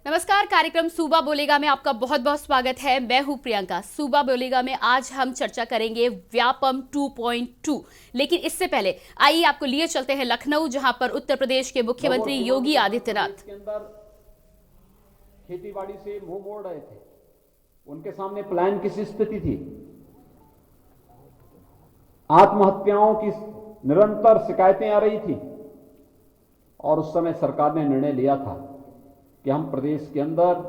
नमस्कार, कार्यक्रम सूबा बोलेगा में आपका बहुत बहुत स्वागत है। मैं हूं प्रियंका। सूबा बोलेगा में आज हम चर्चा करेंगे व्यापम 2.2। लेकिन इससे पहले आइए आपको लिए चलते हैं लखनऊ, जहां पर उत्तर प्रदेश के मुख्यमंत्री योगी आदित्यनाथ के अंदर खेतीबाड़ी से मुंह मोड़ रहे थे। उनके सामने प्लान की स्थिति थी। आत्महत्याओं की निरंतर शिकायतें आ रही थी और उस समय सरकार ने निर्णय लिया था कि हम प्रदेश के अंदर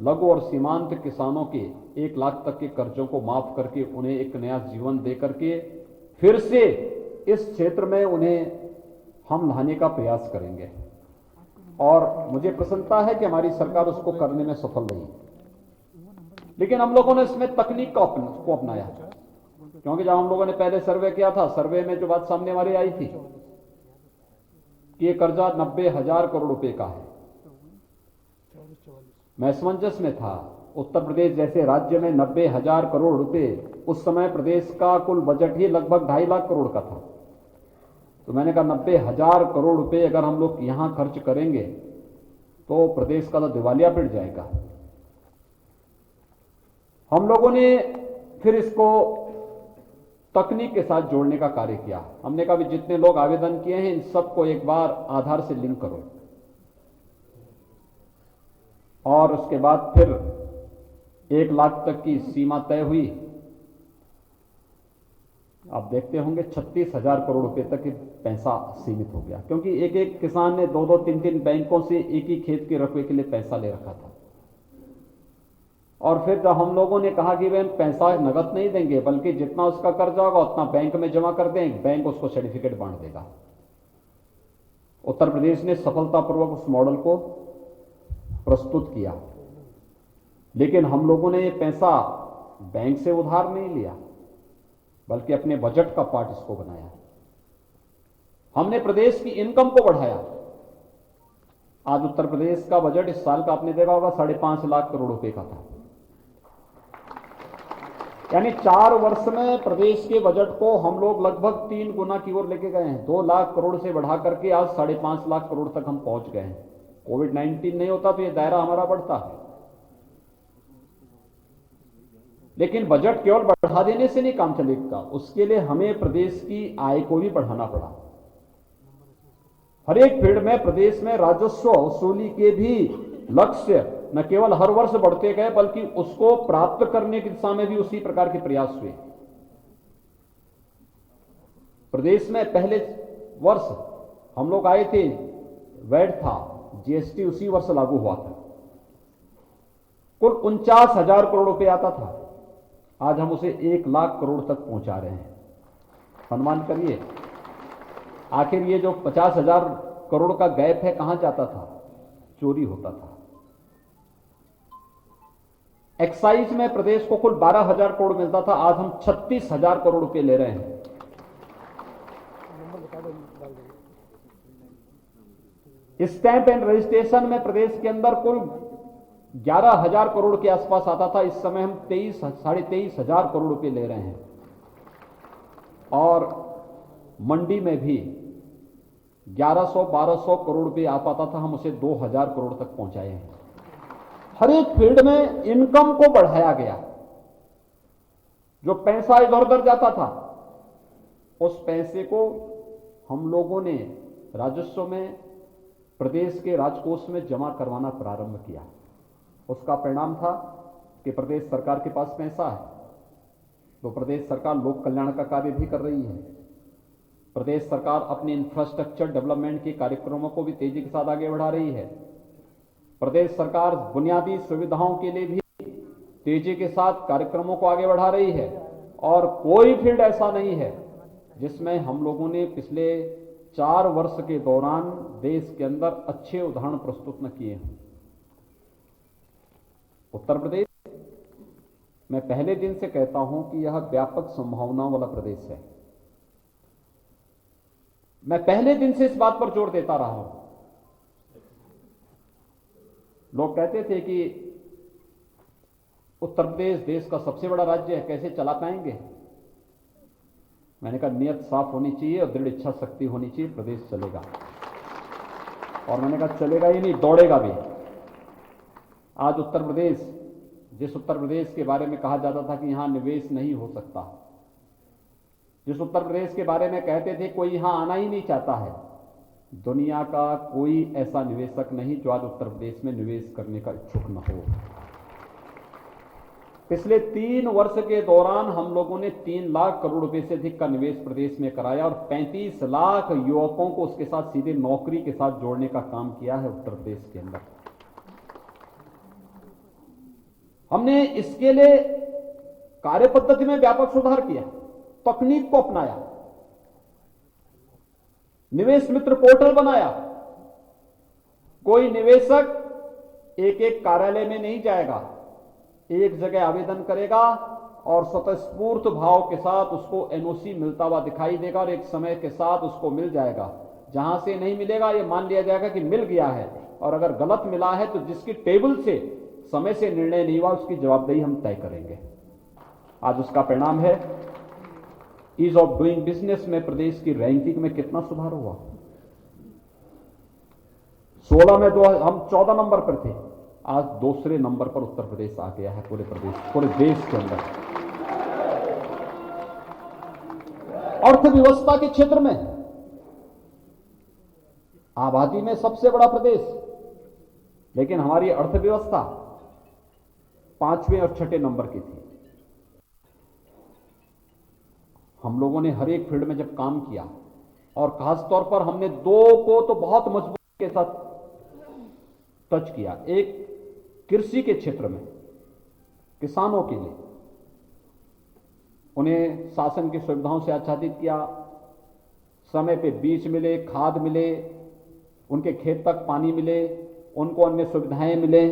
लघु और सीमांत किसानों के 1 लाख तक के कर्जों को माफ करके उन्हें एक नया जीवन दे करके फिर से इस क्षेत्र में उन्हें हम लाने का प्रयास करेंगे। और मुझे प्रसन्नता है कि हमारी सरकार उसको करने में सफल रही। लेकिन हम लोगों ने इसमें तकनीक को अपनाया, क्योंकि जब हम लोगों ने पहले सर्वे किया था, सर्वे में जो बात सामने हमारी आई थी कि ये कर्जा 90,000 करोड़ रुपए का है, मैं असमंजस में था। उत्तर प्रदेश जैसे राज्य में 90,000 करोड़ रुपए, उस समय प्रदेश का कुल बजट ही लगभग 2.5 लाख करोड़ का था। तो मैंने कहा 90,000 करोड़ रुपए अगर हम लोग यहां खर्च करेंगे तो प्रदेश का तो दिवालिया पिट जाएगा। हम लोगों ने फिर इसको तकनीक के साथ जोड़ने का कार्य किया। हमने कहा भी जितने लोग आवेदन किए हैं इन सबको एक बार आधार से लिंक करो, और उसके बाद फिर 1 लाख तक की सीमा तय हुई। आप देखते होंगे 36,000 करोड़ रुपए तक की पैसा सीमित हो गया, क्योंकि एक एक किसान ने 2-2, 3-3 बैंकों से एक ही खेत के रकबे के लिए पैसा ले रखा था। और फिर जब हम लोगों ने कहा कि वे पैसा नगद नहीं देंगे, बल्कि जितना उसका कर्जा होगा उतना बैंक में जमा कर दें, बैंक उसको सर्टिफिकेट बांट देगा। उत्तर प्रदेश ने सफलतापूर्वक उस मॉडल को प्रस्तुत किया। लेकिन हम लोगों ने ये पैसा बैंक से उधार नहीं लिया, बल्कि अपने बजट का पार्ट इसको बनाया। हमने प्रदेश की इनकम को बढ़ाया। आज उत्तर प्रदेश का बजट इस साल का आपने देखा होगा 5.5 लाख करोड़ रुपए का था। यानी 4 वर्ष में प्रदेश के बजट को हम लोग लगभग 3 गुना की ओर लेके गए हैं। 2 लाख करोड़ से बढ़ा करके आज 5.5 लाख करोड़ तक हम पहुंच गए हैं। कोविड-19 नहीं होता तो ये दायरा हमारा बढ़ता है। लेकिन बजट केवल बढ़ा देने से नहीं काम चलेगा, उसके लिए हमें प्रदेश की आय को भी बढ़ाना पड़ा। हर एक फील्ड में प्रदेश में राजस्व वसूली के भी लक्ष्य न केवल हर वर्ष बढ़ते गए, बल्कि उसको प्राप्त करने की दिशा में भी उसी प्रकार के प्रयास हुए। प्रदेश में पहले वर्ष हम लोग आए थे, वैट था, जीएसटी उसी वर्ष लागू हुआ था, कुल 49,000 करोड़ रुपए आता था। आज हम उसे 1 लाख करोड़ तक पहुंचा रहे हैं। अनुमान करिए आखिर ये जो 50,000 करोड़ का गैप है कहां जाता था? चोरी होता था। एक्साइज में प्रदेश को कुल 12,000 करोड़ मिलता था, आज हम 36,000 करोड़ रुपए ले रहे हैं। स्टैंप एंड रजिस्ट्रेशन में प्रदेश के अंदर कुल 11,000 करोड़ के आसपास आता था, इस समय हम 23,500 करोड़ रुपए ले रहे हैं। और मंडी में भी 1100-1200 करोड़ रुपए आ पाता था, हम उसे 2,000 करोड़ तक पहुंचाए हैं। हर एक फील्ड में इनकम को बढ़ाया गया। जो पैसा इधर उधर जाता था, उस पैसे को हम लोगों ने राजस्व में प्रदेश के राजकोष में जमा करवाना प्रारंभ किया। उसका परिणाम था कि प्रदेश सरकार के पास पैसा है तो प्रदेश सरकार लोक कल्याण का कार्य भी कर रही है। प्रदेश सरकार अपने इंफ्रास्ट्रक्चर डेवलपमेंट के कार्यक्रमों को भी तेजी के साथ आगे बढ़ा रही है। प्रदेश सरकार बुनियादी सुविधाओं के लिए भी तेजी के साथ कार्यक्रमों को आगे बढ़ा रही है। और कोई फील्ड ऐसा नहीं है जिसमें हम लोगों ने पिछले 4 वर्ष के दौरान देश के अंदर अच्छे उदाहरण प्रस्तुत न किए हैं। उत्तर प्रदेश, मैं पहले दिन से कहता हूं कि यह व्यापक संभावनाओं वाला प्रदेश है। मैं पहले दिन से इस बात पर जोर देता रहा हूं। लोग कहते थे कि उत्तर प्रदेश देश का सबसे बड़ा राज्य है, कैसे चला पाएंगे? मैंने कहा नियत साफ होनी चाहिए और दृढ़ इच्छा शक्ति होनी चाहिए, प्रदेश चलेगा। और मैंने कहा चलेगा ही नहीं, दौड़ेगा भी। आज उत्तर प्रदेश, जिस उत्तर प्रदेश के बारे में कहा जाता था कि यहां निवेश नहीं हो सकता, जिस उत्तर प्रदेश के बारे में कहते थे कोई यहां आना ही नहीं चाहता है, दुनिया का कोई ऐसा निवेशक नहीं जो आज उत्तर प्रदेश में निवेश करने का इच्छुक न हो। पिछले 3 वर्ष के दौरान हम लोगों ने 3 लाख करोड़ रुपए से अधिक का निवेश प्रदेश में कराया और 35 लाख युवकों को उसके साथ सीधे नौकरी के साथ जोड़ने का काम किया है उत्तर प्रदेश के अंदर। हमने इसके लिए कार्य पद्धति में व्यापक सुधार किया, तकनीक को अपनाया, निवेश मित्र पोर्टल बनाया। कोई निवेशक एक एक कार्यालय में नहीं जाएगा, एक जगह आवेदन करेगा और स्वतःस्फूर्त भाव के साथ उसको एनओसी मिलता हुआ दिखाई देगा और एक समय के साथ उसको मिल जाएगा। जहां से नहीं मिलेगा यह मान लिया जाएगा कि मिल गया है, और अगर गलत मिला है तो जिसकी टेबल से समय से निर्णय नहीं हुआ उसकी जवाबदेही हम तय करेंगे। आज उसका परिणाम है ईज ऑफ डूइंग बिजनेस में प्रदेश की रैंकिंग में कितना सुधार हुआ। 16 में हम 14 नंबर पर थे, आज दूसरे नंबर पर उत्तर प्रदेश आ गया है पूरे देश के अंदर। अर्थव्यवस्था के क्षेत्र में आबादी में सबसे बड़ा प्रदेश, लेकिन हमारी अर्थव्यवस्था 5वें और 6ठे नंबर की थी। हम लोगों ने हर एक फील्ड में जब काम किया और खासतौर पर हमने 2 को तो बहुत मजबूती के साथ टच किया। एक कृषि के क्षेत्र में किसानों के लिए उन्हें शासन की सुविधाओं से आच्छादित किया, समय पे बीज मिले, खाद मिले, उनके खेत तक पानी मिले, उनको अन्य सुविधाएं मिले,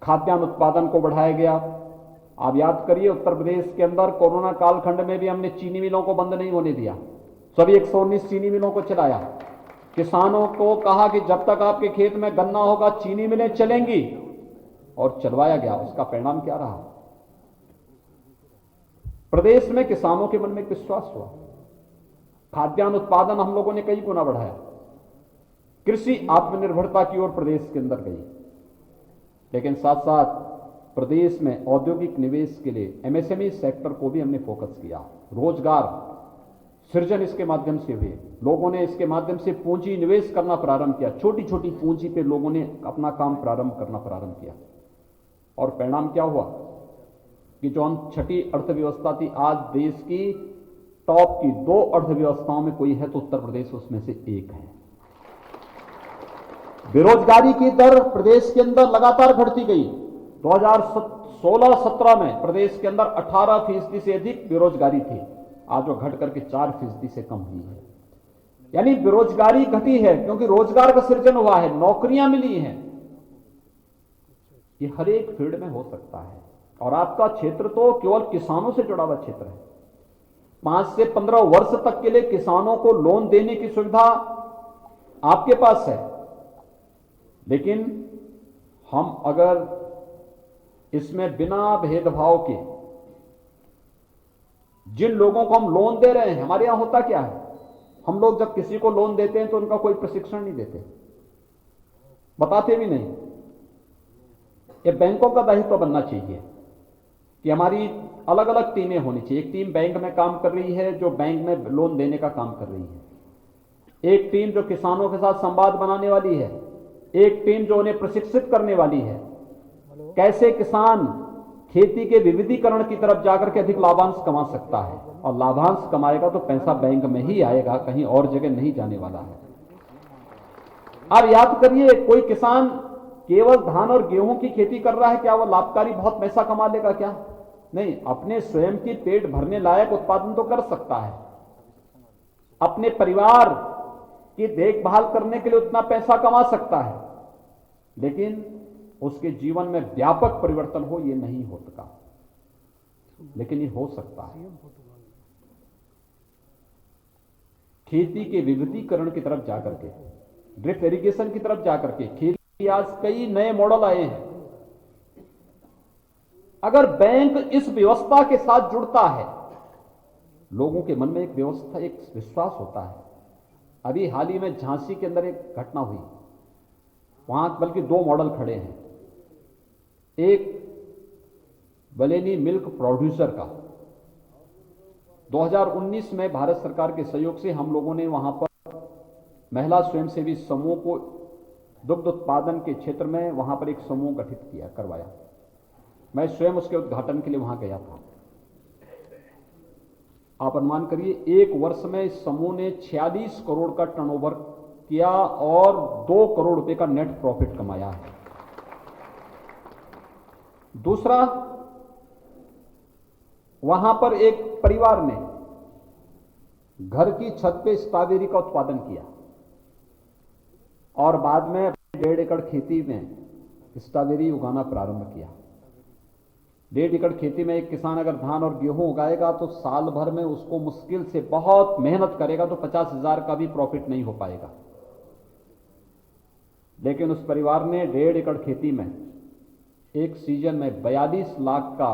खाद्यान्न उत्पादन को बढ़ाया गया। आप याद करिए उत्तर प्रदेश के अंदर कोरोना कालखंड में भी हमने चीनी मिलों को बंद नहीं होने दिया, सभी 119 चीनी मिलों को चलाया। किसानों को कहा कि जब तक आपके खेत में गन्ना होगा चीनी मिलें चलेंगी, और चलवाया गया। उसका परिणाम क्या रहा? प्रदेश में किसानों के मन में एक विश्वास हुआ, खाद्यान्न उत्पादन हम लोगों ने कई गुना बढ़ाया, कृषि आत्मनिर्भरता की ओर प्रदेश के अंदर गई। लेकिन साथ साथ प्रदेश में औद्योगिक निवेश के लिए एमएसएमई सेक्टर को भी हमने फोकस किया। रोजगार सृजन इसके माध्यम से हुए, लोगों ने इसके माध्यम से पूंजी निवेश करना प्रारंभ किया। छोटी छोटी पूंजी पे लोगों ने अपना काम प्रारंभ करना प्रारंभ किया, और परिणाम क्या हुआ कि जो हम 6ठी अर्थव्यवस्था थी, आज देश की टॉप की 2 अर्थव्यवस्थाओं में कोई है तो उत्तर प्रदेश उसमें से एक है। बेरोजगारी की दर प्रदेश के अंदर लगातार घटती गई। 2016-17 में प्रदेश के अंदर 18% से अधिक बेरोजगारी थी, आज वो घट करके 4% से कम हुई है। यानी बेरोजगारी घटी है क्योंकि रोजगार का सृजन हुआ है, नौकरियां मिली हैं। ये हर एक फील्ड में हो सकता है, और आपका क्षेत्र तो केवल किसानों से जुड़ा हुआ क्षेत्र है। 5 से 15 वर्ष तक के लिए किसानों को लोन देने की सुविधा आपके पास है, लेकिन हम अगर इसमें बिना भेदभाव के जिन लोगों को हम लोन दे रहे हैं, हमारे यहां होता क्या है, हम लोग जब किसी को लोन देते हैं तो उनका कोई प्रशिक्षण नहीं देते, बताते भी नहीं। ये बैंकों का दायित्व बनना चाहिए कि हमारी अलग अलग टीमें होनी चाहिए। एक टीम बैंक में काम कर रही है जो बैंक में लोन देने का काम कर रही है, एक टीम जो किसानों के साथ संवाद बनाने वाली है, एक टीम जो उन्हें प्रशिक्षित करने वाली है कैसे किसान खेती के विविधीकरण की तरफ जाकर के अधिक लाभांश कमा सकता है, और लाभांश कमाएगा तो पैसा बैंक में ही आएगा, कहीं और जगह नहीं जाने वाला है। आप याद करिए, कोई किसान केवल धान और गेहूं की खेती कर रहा है, क्या वो लाभकारी बहुत पैसा कमा लेगा? क्या नहीं, अपने स्वयं की पेट भरने लायक उत्पादन तो कर सकता है, अपने परिवार की देखभाल करने के लिए उतना पैसा कमा सकता है, लेकिन उसके जीवन में व्यापक परिवर्तन हो ये नहीं हो सका, लेकिन ये हो सकता है। खेती के विविधीकरण की तरफ जाकर के, ड्रिप इरिगेशन की तरफ जाकर के, खेती आज कई नए मॉडल आए हैं। अगर बैंक इस व्यवस्था के साथ जुड़ता है, लोगों के मन में एक व्यवस्था, एक विश्वास होता है। अभी हाल ही में झांसी के अंदर एक घटना हुई, वहां बल्कि 2 मॉडल खड़े हैं। एक बलेनी मिल्क प्रोड्यूसर का 2019 में भारत सरकार के सहयोग से हम लोगों ने वहां पर महिला स्वयंसेवी समूह को दुग्ध उत्पादन के क्षेत्र में वहां पर एक समूह गठित करवाया। मैं स्वयं उसके उद्घाटन के लिए वहां गया था। आप अनुमान करिए, एक वर्ष में इस समूह ने 46 करोड़ का टर्नओवर किया और 2 करोड़ रुपए का नेट प्रॉफिट कमाया है। दूसरा, वहां पर एक परिवार ने घर की छत पे स्ट्रॉबेरी का उत्पादन किया और बाद में 1.5 एकड़ खेती में स्ट्रॉबेरी उगाना प्रारंभ किया। 1.5 एकड़ खेती में एक किसान अगर धान और गेहूं उगाएगा तो साल भर में उसको मुश्किल से बहुत मेहनत करेगा तो 50,000 का भी प्रॉफिट नहीं हो पाएगा। लेकिन उस परिवार ने 1.5 एकड़ खेती में एक सीजन में 42 लाख का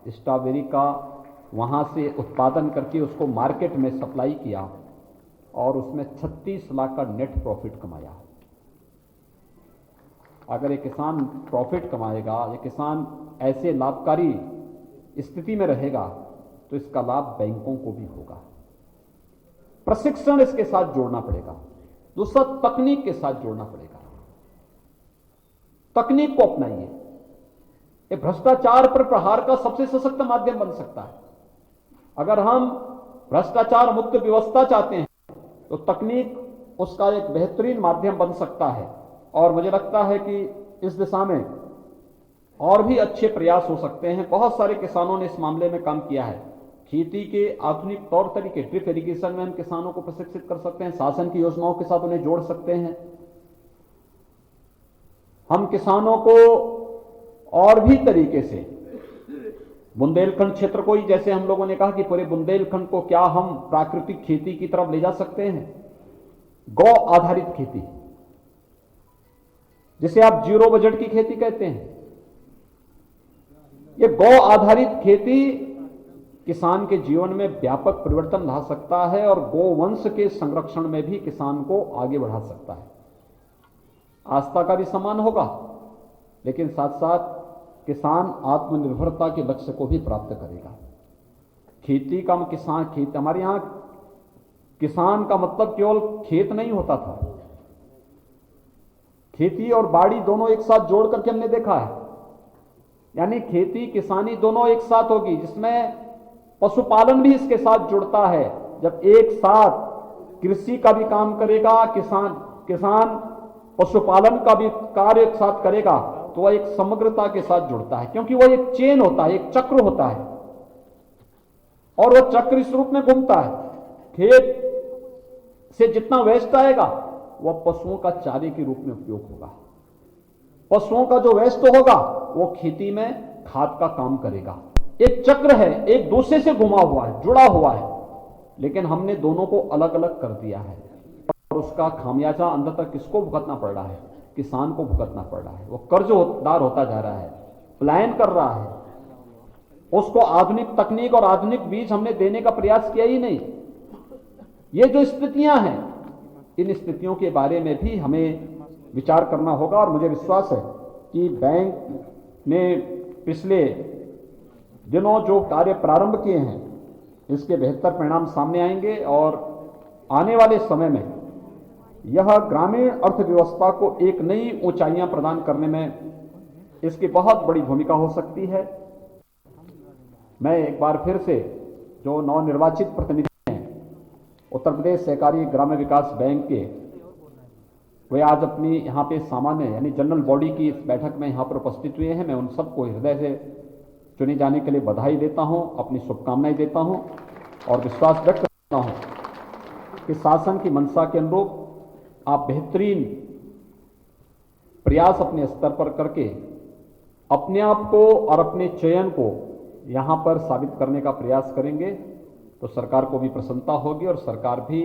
स्ट्रॉबेरी का वहां से उत्पादन करके उसको मार्केट में सप्लाई किया और उसमें 36 लाख का नेट प्रॉफिट कमाया। अगर एक किसान प्रॉफिट कमाएगा, ये किसान ऐसे लाभकारी स्थिति में रहेगा तो इसका लाभ बैंकों को भी होगा। प्रशिक्षण इसके साथ जोड़ना पड़ेगा। दूसरा, तकनीक के साथ जोड़ना पड़ेगा। तकनीक को अपनाइए। ये भ्रष्टाचार पर प्रहार का सबसे सशक्त माध्यम बन सकता है। अगर हम भ्रष्टाचार मुक्त व्यवस्था चाहते हैं तो तकनीक उसका एक बेहतरीन माध्यम बन सकता है और मुझे लगता है कि इस दिशा में और भी अच्छे प्रयास हो सकते हैं। बहुत सारे किसानों ने इस मामले में काम किया है। खेती के आधुनिक तौर तरीके, ड्रिप इरिगेशन में हम किसानों को प्रशिक्षित कर सकते हैं, शासन की योजनाओं के साथ उन्हें जोड़ सकते हैं। हम किसानों को और भी तरीके से बुंदेलखंड क्षेत्र को ही, जैसे हम लोगों ने कहा कि पूरे बुंदेलखंड को क्या हम प्राकृतिक खेती की तरफ ले जा सकते हैं। गौ आधारित खेती, जिसे आप जीरो बजट की खेती कहते हैं, ये गौ आधारित खेती किसान के जीवन में व्यापक परिवर्तन ला सकता है और गोवंश के संरक्षण में भी किसान को आगे बढ़ा सकता है। आस्था का भी सम्मान होगा, लेकिन साथ साथ किसान आत्मनिर्भरता के लक्ष्य को भी प्राप्त करेगा। खेती का हमारे यहां किसान का मतलब केवल खेत नहीं होता था। खेती और बाड़ी दोनों एक साथ जोड़ करके हमने देखा है, यानी खेती किसानी दोनों एक साथ होगी, जिसमें पशुपालन भी इसके साथ जुड़ता है। जब एक साथ कृषि का भी काम करेगा, किसान पशुपालन का भी कार्य एक साथ करेगा तो वह एक समग्रता के साथ जुड़ता है, क्योंकि वह एक चेन होता है, एक चक्र होता है और वह चक्र इस रूप में घूमता है। खेत से जितना वेस्ट आएगा वह पशुओं का चारे के रूप में उपयोग होगा। पशुओं का जो वेस्ट होगा वो खेती में खाद का काम करेगा। एक चक्र है, एक दूसरे से घुमा हुआ है, जुड़ा हुआ है, लेकिन हमने दोनों को अलग अलग कर दिया है और उसका खामियाजा अंदर तक किसको भुगतना पड़ रहा है? किसान को भुगतना पड़ रहा है। वो कर्जदार होता जा रहा है, पलायन कर रहा है। उसको आधुनिक तकनीक और आधुनिक बीज हमने देने का प्रयास किया ही नहीं। ये जो स्थितियां हैं, इन स्थितियों के बारे में भी हमें विचार करना होगा और मुझे विश्वास है कि बैंक ने पिछले दिनों जो कार्य प्रारंभ किए हैं इसके बेहतर परिणाम सामने आएंगे और आने वाले समय में यह ग्रामीण अर्थव्यवस्था को एक नई ऊंचाइयां प्रदान करने में इसकी बहुत बड़ी भूमिका हो सकती है। मैं एक बार फिर से जो नवनिर्वाचित प्रतिनिधि हैं उत्तर प्रदेश सहकारी ग्राम्य विकास बैंक के, वे आज अपनी यहाँ पे सामान्य यानी जनरल बॉडी की इस बैठक में यहाँ पर उपस्थित हुए हैं। मैं उन सबको हृदय से चुने जाने के लिए बधाई देता हूँ, अपनी शुभकामनाएं देता हूँ और विश्वास व्यक्त करता हूँ कि शासन की मंशा के अनुरूप आप बेहतरीन प्रयास अपने स्तर पर करके अपने आप को और अपने चयन को यहां पर साबित करने का प्रयास करेंगे तो सरकार को भी प्रसन्नता होगी और सरकार भी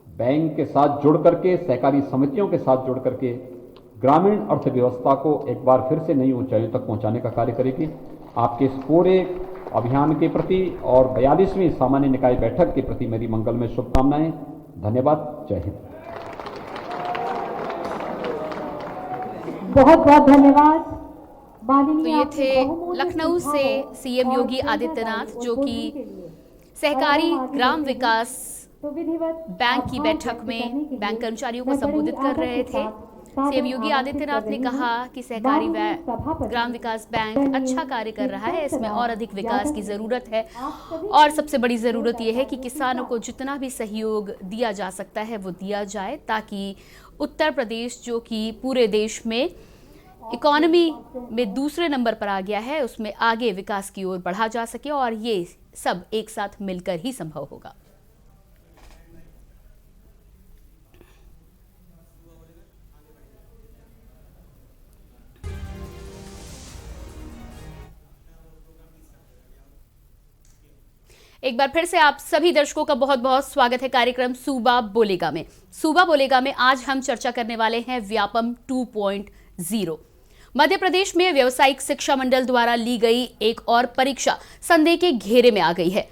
बैंक के साथ जुड़ करके, सहकारी समितियों के साथ जुड़ करके ग्रामीण अर्थव्यवस्था को एक बार फिर से नई ऊंचाइयों तक पहुंचाने का कार्य करेगी। आपके इस पूरे अभियान के प्रति और 42वीं सामान्य निकाय बैठक के प्रति मेरी मंगलमय शुभकामनाएं। धन्यवाद। जय हिंद। बहुत बहुत धन्यवाद। तो ये थे लखनऊ से सीएम योगी आदित्यनाथ, जो कि सहकारी ग्राम विकास बैंक की बैठक में बैंक कर्मचारियों को संबोधित कर रहे थे। सीएम योगी आदित्यनाथ ने कहा कि सहकारी ग्राम विकास बैंक अच्छा कार्य कर रहा है, इसमें और अधिक विकास की जरूरत है और सबसे बड़ी जरूरत यह है कि किसानों को जितना भी सहयोग दिया जा सकता है वो दिया जाए, ताकि उत्तर प्रदेश, जो कि पूरे देश में इकोनॉमी में दूसरे नंबर पर आ गया है, उसमें आगे विकास की ओर बढ़ा जा सके और ये सब एक साथ मिलकर ही संभव होगा। एक बार फिर से आप सभी दर्शकों का बहुत बहुत स्वागत है कार्यक्रम सूबा बोलेगा में। सूबा बोलेगा में आज हम चर्चा करने वाले हैं व्यापम 2.0। मध्य प्रदेश में व्यावसायिक शिक्षा मंडल द्वारा ली गई एक और परीक्षा संदेह के घेरे में आ गई है।